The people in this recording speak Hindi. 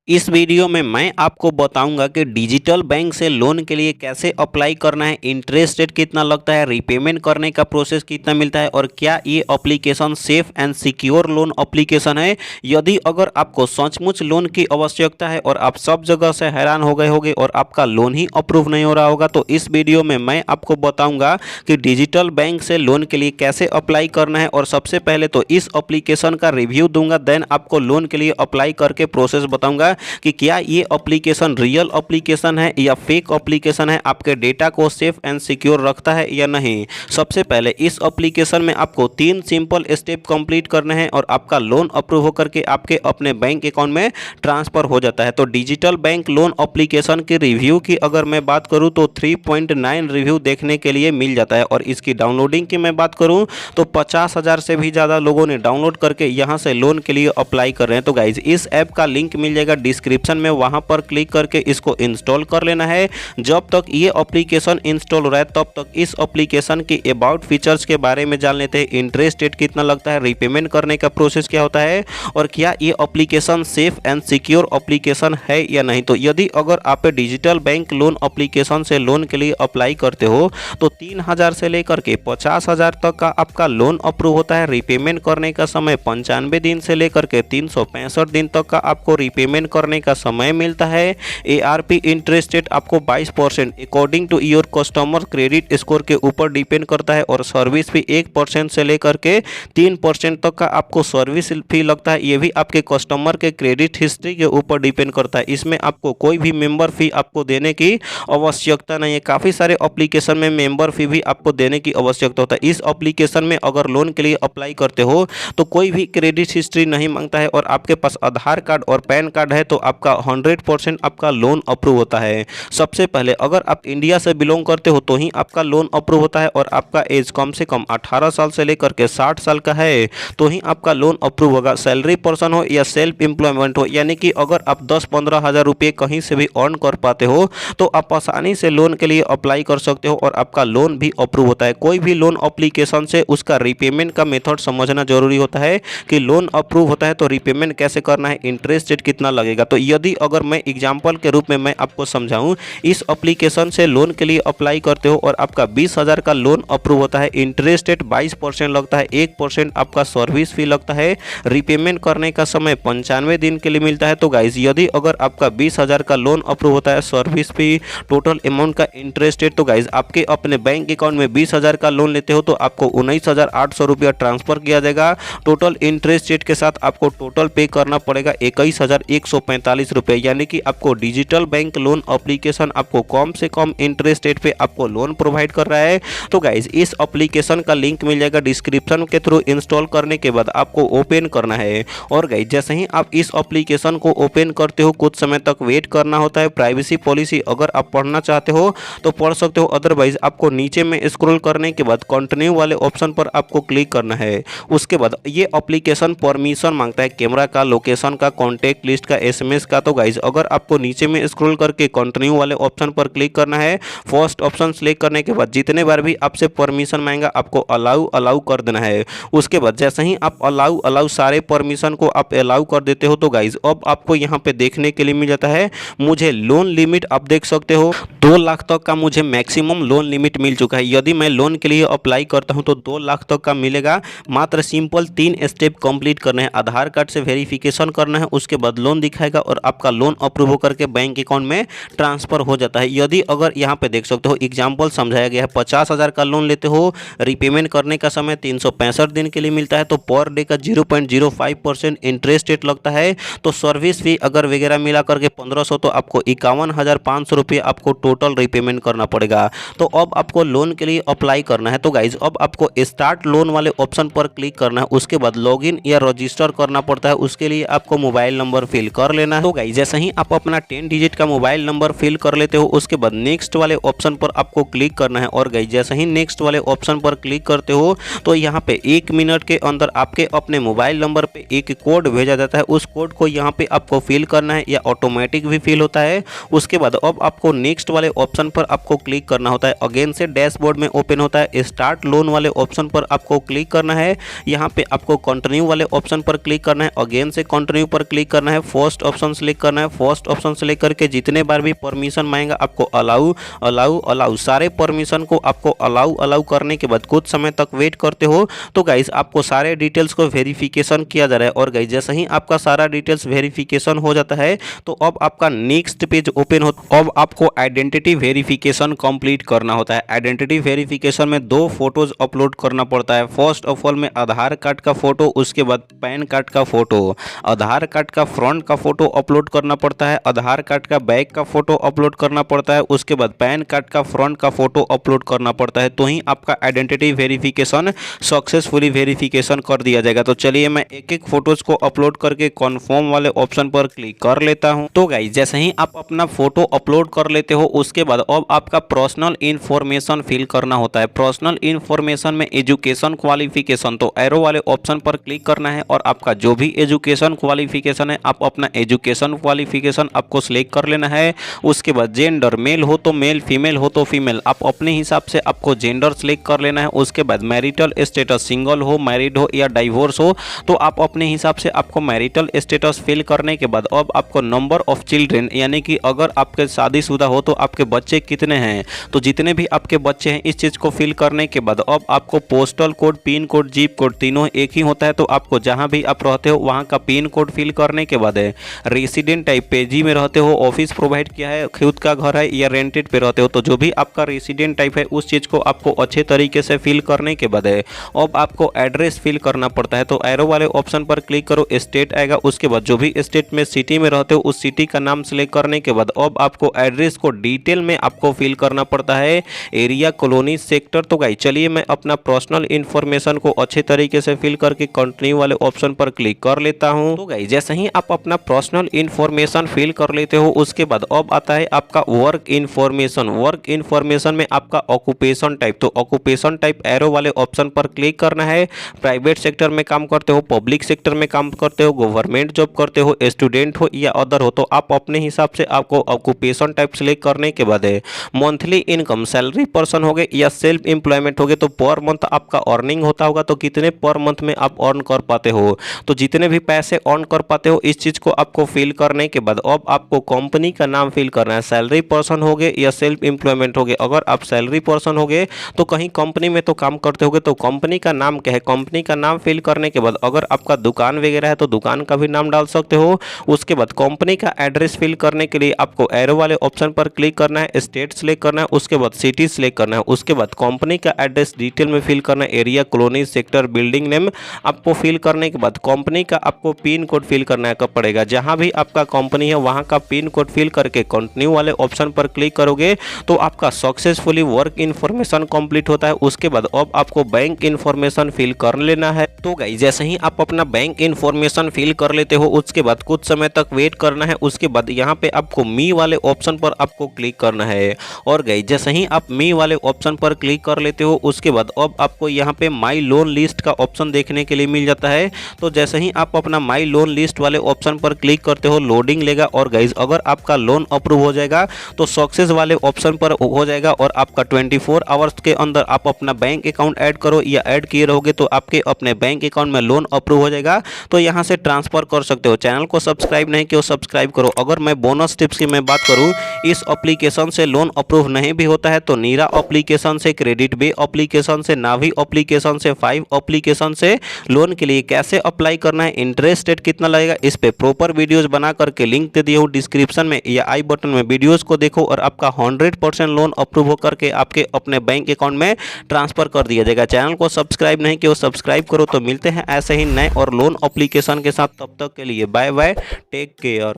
इस वीडियो में मैं आपको बताऊंगा कि डिजिटल बैंक से लोन के लिए कैसे अप्लाई करना है, इंटरेस्ट रेट कितना लगता है, रीपेमेंट करने का प्रोसेस कितना मिलता है और क्या ये application safe and secure loan application है। यदि अगर आपको सचमुच लोन की आवश्यकता है और आप सब जगह से हैरान हो गए होंगे और आपका लोन ही अप्रूव नहीं हो रहा होगा, तो इस वीडियो में मैं आपको बताऊंगा कि डिजिटल बैंक से लोन के लिए कैसे अप्लाई करना है। और सबसे पहले तो इस एप्लीकेशन का रिव्यू दूंगा, देन आपको लोन के लिए अप्लाई करके प्रोसेस बताऊंगा कि क्या ये एप्लीकेशन रियल एप्लीकेशन है या फेक एप्लीकेशन है, आपके डेटा को सेफ एंड सिक्योर रखता है या नहीं। सबसे पहले इस एप्लीकेशन में आपको 3 सिंपल स्टेप कंप्लीट करने हैं और आपका लोन अप्रूव होकर के आपके अपने बैंक अकाउंट में ट्रांसफर हो जाता है। तो डिजिटल बैंक लोन एप्लीकेशन की रिव्यू की अगर मैं बात करूं तो 3.9 रिव्यू देखने के लिए मिल जाता है और इसकी डाउनलोडिंग की मैं बात करूं तो 50,000 से भी ज़्यादा लोगों ने डाउनलोड करके यहां से लोन के लिए अप्लाई कर रहे हैं। तो गाइज इस ऐप का लिंक मिल जाएगा डिस्क्रिप्शन में, वहां पर क्लिक करके इसको इंस्टॉल कर लेना है। जब तक ये एप्लीकेशन इंस्टॉल हो रहा है तब तक इस एप्लीकेशन की अबाउट फीचर्स के बारे में जान लेते हैं। इंटरेस्ट रेट कितना लगता है, रीपेमेंट करने का प्रोसेस क्या होता है और क्या ये application safe and secure application है या नहीं। तो यदि अगर आप डिजिटल बैंक लोन एप्लीकेशन से लोन के लिए अप्लाई करते हो तो 3,000 से लेकर के 50,000 तक का आपका लोन अप्रूव होता है। रीपेमेंट करने का समय 95 दिन से लेकर के 365 दिन तक का आपको रीपेमेंट करने का समय मिलता है। एआरपी इंटरेस्ट रेट आपको 22% according to your customer credit score के ऊपर डिपेंड करता है और सर्विस फी 1% से लेकर के 3% तक का आपको सर्विस फी लगता है। ये भी आपके कस्टमर के क्रेडिट हिस्ट्री के ऊपर डिपेंड करता है। इसमें आपको कोई भी मेंबर फी आपको देने की आवश्यकता नहीं है। काफ़ी सारे एप्लीकेशन में मेंबर फी भी आपको देने की आवश्यकता होता है। इस एप्लीकेशन में अगर लोन के लिए अप्लाई करते हो तो कोई भी क्रेडिट हिस्ट्री नहीं मांगता है और आपके पास आधार कार्ड और पैन कार्ड है तो आपका 100% आपका लोन अप्रूव होता है। सबसे पहले अगर आप इंडिया से बिलोंग करते हो तो ही आपका लोन अप्रूव होता है और आपका एज कम से कम 18 साल से लेकर के 60 साल का है तो ही आपका लोन अप्रूव होगा। सैलरी पर्सन हो या सेल्फ एम्प्लॉयमेंट हो, यानी कि अगर आप 10-15 हज़ार रुपये कहीं से भी अर्न कर पाते हो तो आप आसानी से लोन के लिए अप्लाई कर सकते हो और आपका लोन भी अप्रूव होता है। कोई भी लोन एप्लीकेशन से उसका रीपेमेंट का मेथड समझना जरूरी होता है कि लोन अप्रूव होता है तो रीपेमेंट कैसे करना है, इंटरेस्ट रेट कितना लगेगा। तो यदि अगर मैं एग्जांपल के रूप में मैं आपको समझाऊं, इस एप्लीकेशन से लोन के लिए अप्लाई करते हो और आपका 20,000 का लोन अप्रूव होता है। इंटरेस्ट रेट 22% लगता है, 1% आपका सर्विस फी लगता है। रीपेमेंट करने का समय 95 दिन के लिए मिलता है। तो गाइज यदि अगर आपका 20,000 का लोन अप्रूव होता है, सर्विस फी, टोटल अमाउंट का इंटरेस्ट रेट, तो गाइज आपके अपने बैंक अकाउंट में 20,000 का लोन लेते हो तो आपको 19,800 रुपया ट्रांसफर किया जाएगा। टोटल इंटरेस्ट रेट के साथ आपको टोटल पे करना पड़ेगा 21,145 रुपये, यानी कि आपको डिजिटल बैंक लोन एप्लीकेशन आपको कम से कम इंटरेस्ट रेट पे आपको लोन प्रोवाइड कर रहा है। तो गाइज इस एप्लीकेशन का लिंक मिल जाएगा डिस्क्रिप्शन के थ्रू। इंस्टॉल करने के बाद आपको ओपन करना है और गाइज जैसे ही आप इस एप्लीकेशन को ओपन करते हो कुछ समय तक वेट करना होता है। प्राइवेसी पॉलिसी अगर आप पढ़ना चाहते हो तो पढ़ सकते हो, अदरवाइज आपको नीचे में स्क्रॉल करने के बाद कंटिन्यू वाले ऑप्शन पर आपको क्लिक करना है। उसके बाद ये एप्लीकेशन परमिशन मांगता है कैमरा का, लोकेशन का, कॉन्टैक्ट लिस्ट का, एसएमएस का। तो गाइज अगर आपको नीचे में स्क्रॉल करके कंटिन्यू वाले ऑप्शन पर क्लिक करना है, फर्स्ट ऑप्शन सेलेक्ट करने के बाद जितने बार भी आपसे परमिशन मांगेगा आपको अलाउ कर देना है। उसके बाद जैसे ही आप अलाउ सारे परमिशन को आप अलाउ कर देते हो तो गाइज अब आपको यहाँ पे देखने के लिए मिल जाता है मुझे लोन लिमिट, आप देख सकते हो 2 लाख तक का मुझे मैक्सिमम लोन लिमिट मिल चुका है। यदि मैं लोन के लिए अप्लाई करता हूं तो 2 लाख तक का मिलेगा। मात्र सिंपल 3 स्टेप कंप्लीट करने हैं, आधार कार्ड से वेरिफिकेशन करना है, उसके बाद लोन दिखाएगा और आपका लोन अप्रूव होकर के बैंक अकाउंट में ट्रांसफर हो जाता है। यदि अगर यहाँ पे देख सकते हो एग्जाम्पल समझाया गया है, 50,000 का लोन लेते हो, रीपेमेंट करने का समय 365 दिन के लिए मिलता है तो पर डे का 0.05% इंटरेस्ट रेट लगता है। तो सर्विस फी अगर वगैरह मिला करके 1500 तो आपको 51,500 रुपये आपको टोटल रीपेमेंट करना पड़ेगा। तो अब आपको लोन के लिए अप्लाई करना है। तो गाइज अब आपको स्टार्ट लोन वाले ऑप्शन पर क्लिक करना है, उसके बाद लॉगिन या रजिस्टर करना पड़ता है। उसके लिए आपको मोबाइल नंबर फिल कर लेना है। तो गाइज जैसे ही आप अपना 10 डिजिट का मोबाइल नंबर फिल कर लेते हो उसके बाद नेक्स्ट वाले ऑप्शन पर आपको क्लिक करना है और गाइज जैसे ही नेक्स्ट वाले ऑप्शन पर क्लिक करते हो तो यहाँ पे 1 मिनट के अंदर आपके अपने मोबाइल नंबर पे एक कोड भेजा जाता है। उस कोड को यहाँ पे आपको फिल करना है या ऑटोमेटिक भी फिल होता है। उसके बाद अब आपको नेक्स्ट वाले ऑप्शन पर आपको क्लिक करना होता है। अगेन से डैशबोर्ड में ओपन होता है, स्टार्ट लोन वाले ऑप्शन पर आपको क्लिक करना है। यहाँ पे आपको कंटिन्यू वाले ऑप्शन पर क्लिक करना है, अगेन से कंटिन्यू पर क्लिक करना है। फर्स्ट फर्स्ट ऑप्शन सेलेक्ट करना है। फर्स्ट ऑप्शन सेलेक्ट करके जितने बार भी परमिशन मांगेगा आपको अलाउ अलाउ अलाउ सारे परमिशन को आपको अलाउ अलाउ करने के बाद कुछ समय तक वेट करते हो तो गाइज आपको सारे डिटेल्स को वेरिफिकेशन किया जा रहा है। और गाइज जैसे ही आपका सारा डिटेल्स वेरिफिकेशन हो जाता है तो अब आपका नेक्स्ट पेज ओपन हो। अब आपको आइडेंटिटी वेरिफिकेशन कंप्लीट करना होता है। आइडेंटिटी वेरिफिकेशन में 2 फोटोज अपलोड करना पड़ता है। फर्स्ट ऑफ ऑल में आधार कार्ड का फोटो, उसके बाद पैन कार्ड का फोटो। आधार कार्ड का फ्रंट का फोटो अपलोड करना पड़ता है, आधार कार्ड का बैक का फोटो अपलोड करना पड़ता है, उसके बाद पैन कार्ड का फ्रंट का फोटो अपलोड करना पड़ता है, तो ही आपका आइडेंटिटी वेरिफिकेशन सक्सेसफुली वेरिफिकेशन कर दिया जाएगा। तो चलिए मैं एक एक फोटोज को अपलोड करके कन्फर्म वाले ऑप्शन पर क्लिक कर लेता हूं। तो गाइस जैसे ही आप अपना फोटो अपलोड कर लेते हो उसके बाद अब आपका पर्सनल इंफॉर्मेशन फिल करना होता है। पर्सनल इंफॉर्मेशन में एजुकेशन क्वालिफिकेशन, तो एरो वाले ऑप्शन पर क्लिक करना है और आपका जो भी एजुकेशन क्वालिफिकेशन है आप अपना एजुकेशन क्वालिफिकेशन आपको सिलेक्ट कर लेना है। उसके बाद जेंडर, मेल हो तो मेल, फीमेल हो तो फीमेल, आप अपने हिसाब से आपको जेंडर सिलेक्ट कर लेना है। उसके बाद मैरिटल स्टेटस, सिंगल हो, मैरिड हो या डाइवोर्स हो तो आप अपने हिसाब से आपको मैरिटल स्टेटस फिल करने के बाद अब आपको नंबर ऑफ चिल्ड्रेन, यानी कि अगर आपके शादीशुदा हो तो आपके बच्चे कितने हैं, तो जितने भी आपके बच्चे हैं इस चीज़ को फिल करने के बाद अब आपको postal code, pin code, zip code तीनों एक ही होता है तो आपको जहां भी आप रहते हो वहां का पिन कोड फिल करने के बाद है रेसिडेंट टाइप, पीजी में रहते हो, ऑफिस प्रोवाइड किया है, खुद का घर है या रेंटेड पे रहते हो, तो जो भी आपका रेसिडेंट टाइप है उस चीज़ को आपको अच्छे तरीके से फिल करने के बाद है अब आपको एड्रेस फिल करना पड़ता है। तो एरो वाले ऑप्शन पर क्लिक करो, स्टेट आएगा, उसके बाद जो भी स्टेट में सिटी में रहते हो उस सिटी का नाम सेलेक्ट करने के बाद अब आपको एड्रेस को डिटेल में आपको फिल करना पड़ता है, एरिया, कॉलोनी, सेक्टर। तो गाइस चलिए मैं अपना पर्सनल इंफॉर्मेशन को अच्छे तरीके से फिल करके कंटिन्यू वाले ऑप्शन पर क्लिक कर लेता हूं। तो गाइस जैसे ही आप अपना पर्सनल इंफॉर्मेशन फिल कर लेते हो उसके बाद अब आता है आपका वर्क इंफॉर्मेशन। वर्क इंफॉर्मेशन में आपका ऑक्यूपेशन टाइप, तो ऑक्यूपेशन टाइप एरो वाले ऑप्शन पर क्लिक करना है। प्राइवेट सेक्टर में काम करते हो, पब्लिक सेक्टर में काम करते हो, गवर्नमेंट जॉब करते हो, स्टूडेंट हो या अदर हो, तो आप अपने हिसाब से आपको ऑक्यूपेशन टाइप सेलेक्ट करने के बाद है मंथली इनकम, सैलरी पर्सन हो गए या सेल्फ एम्प्लॉयमेंट हो गए तो पर मंथ आपका अर्निंग होता होगा, तो कितने पर मंथ में आप अर्न कर पाते हो, तो जितने भी पैसे अर्न कर पाते हो इस चीज़ को आपको फिल करने के बाद अब आपको कंपनी का नाम फिल करना है। सैलरी पर्सन हो गए या सेल्फ एम्प्लॉयमेंट हो गए, अगर आप सैलरी पर्सन हो गए तो कहीं कंपनी में तो काम करते होगे तो कंपनी का नाम क्या है, कंपनी का नाम फिल करने के बाद अगर आपका दुकान वगैरह है तो दुकान का भी नाम डाल सकते हो। उसके बाद कंपनी का एड्रेस फिल करने के लिए आपको एरो वाले ऑप्शन पर क्लिक करना है, स्टेट सेलेक्ट करना है, उसके बाद सिटी सेलेक्ट करना है, उसके बाद कंपनी का एड्रेस डिटेल में फिल करना है, area, colony, sector, building name आपको फिल करने के बाद कंपनी का आपको पिन कोड फिल करना पड़ेगा। जहां भी आपका कंपनी है वहां का पिन कोड फिल करके कंटिन्यू वाले ऑप्शन पर क्लिक करोगे तो आपका सक्सेसफुली वर्क इन्फॉर्मेशन कंप्लीट होता है। उसके बाद अब आपको बैंक इन्फॉर्मेशन फिल कर लेना है। तो गाइस जैसे ही आप अपना बैंक इन्फॉर्मेशन फिल कर लेते हो उसके बाद कुछ समय तक वेट करना है। उसके बाद यहाँ पे आपको मी वाले ऑप्शन पर आपको क्लिक करना है। और गाइस जैसे ही आप मी वाले ऑप्शन पर क्लिक कर लेते हो उसके बाद अब आपको यहाँ पे माई लोन लिस्ट का ऑप्शन देखने के लिए मिल जाता है। तो जैसे ही आप अपना माई लोन लिस्ट वाले ऑप्शन पर क्लिक करते हो लोडिंग लेगा और गाइस अगर आपका लोन अप्रूव हो जाएगा तो सक्सेस वाले ऑप्शन पर हो जाएगा और आपका 24 आवर्स के अंदर आप अपना बैंक अकाउंट ऐड करो या ऐड किए रहोगे तो आपके अपने बैंक अकाउंट में लोन अप्रूव हो जाएगा, तो यहाँ से ट्रांसफर कर सकते हो। चैनल को सब्सक्राइब नहीं किया सब्सक्राइब करो। अगर मैं बोनस टिप्स की मैं बात करूँ, इस एप्लीकेशन से लोन अप्रूव नहीं भी होता है तो नीरा एप्लीकेशन से, क्रेडिट बे एप्लीकेशन से, नावी एप्लीकेशन से, 5 एप्लीकेशन से लोन के लिए कैसे अप्लाई करना है, इंटरेस्ट रेट कितना लगेगा, इस पे प्रॉपर वीडियोस बना करके लिंक दे दिया हूँ डिस्क्रिप्शन में या आई बटन में, वीडियोस को देखो और आपका 100% लोन अप्रूव होकर के आपके अपने बैंक अकाउंट में ट्रांसफर कर दिया जाएगा। चैनल को सब्सक्राइब नहीं किया सब्सक्राइब करो। तो मिलते हैं ऐसे ही नए और लोन एप्लीकेशन के साथ, तब तक के लिए बाय बाय, टेक केयर।